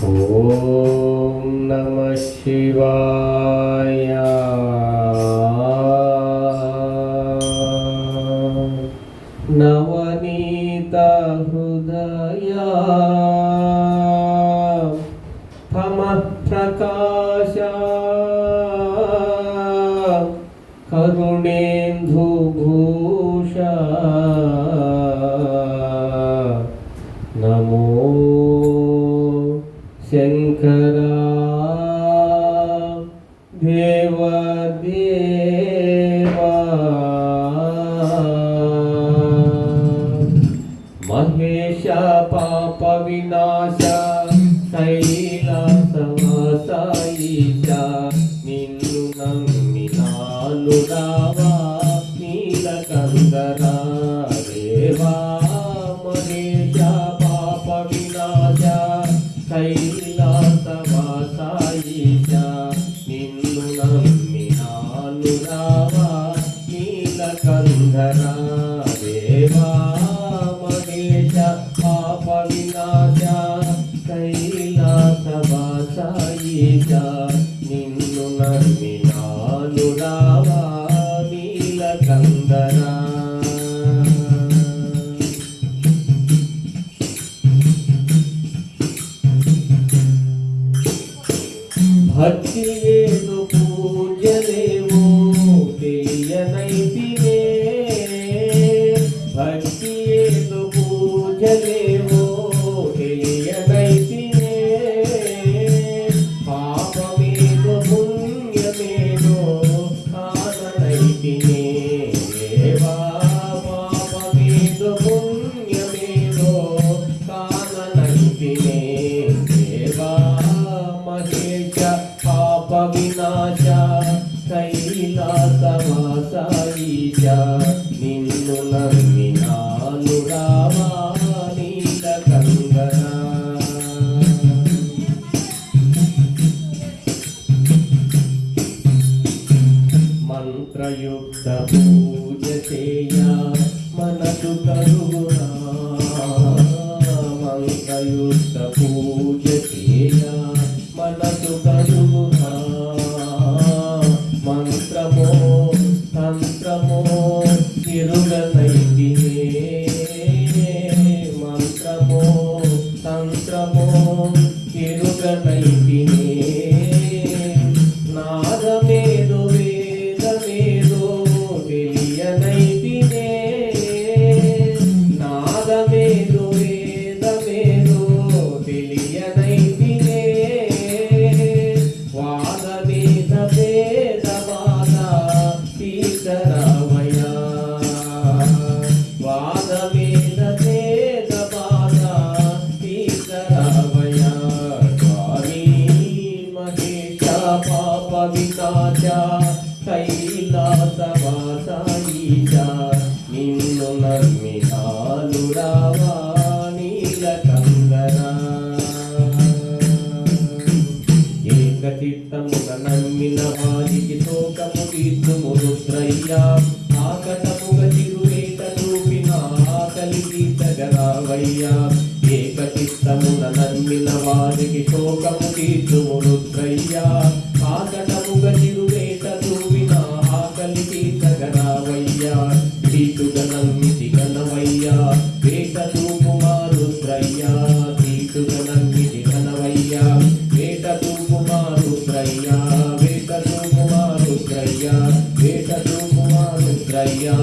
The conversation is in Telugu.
ఓం నమః శివాయ. నవనీత హృదయ తమః ప్రకాశ కరుణేందు భూష నమో శంకర దేవదేవా మహేశ పాప వినాశ కైలాసవాసాయిష నిన్ను నమ్మినాను రావా నీలకందర దేవా. మహేశ పాప వినాశ కైలాసవాసాయిష నిన్ను నమ్మినాను రావా నీలకందర దేవా. మహేశ పాప వినాశ కైలాసవాసాయిష నిన్ను నమ్మినాను రావా నీలకందర. భక్తి లేదు పూజలేమో తెలియనైతినే, భక్తి లేదు పూజలేమో తెలియనైతినే, పాపమేదో పుణ్యమేదో కాననైతినే దేవా. పాపమేదో పుణ్యమేదో కాననైతినే దేవా. మహేశ పాప వినాశ కైలాసవాసాయిష నిన్ను నమ్మినాను రావా నీలకందర. మంత్రయుక్త పూజ చేయ మనసు కరుగునా, మంత్రయుక్త పూజ చేయ మనసు కరుగునా. మంత్రమో తంత్రమో తిరుగనైతినే, మంత్రమో తంత్రమో తిరుగనైతినే. నాదమేదో వేదమేదో తెలియనైతినే, నాదమేదో వేదమేదో తెలియనైతినే. వాదమేద వేదవాద తీసరావయ, వాదమేద వేదవాద తీసరావయ. స్వామి మహేశ పాప వినాశ కైలాసవాసాయిష నిన్ను నమ్మినాను రావా నీలకందర. ఏకచిత్తమున నమ్మిన వారికి శోకము తీర్చుము రుద్రయ్యా. ఆకటముగ చిరువేట చూపిన ఆకలి తీర్చగరావయ్యా. ఏకచిత్తమున నమ్మిన వారికి శోకము తీర్చుము రుద్రయ్యా. ఆకటముగ చిరువేట చూపిన ఆకలి తీర్చగరావయ్యా. తీటుగ నమ్మితి గణవయ్యా వేట చూపుమా రుద్రయ్యా. తీటుగ నమ్మితి గణవయ్యా వేట చూపుమా రుద్రయ్యా. వేట చూపుమా రుద్రయ్యా. వేట చూపుమా రుద్రయ్యా.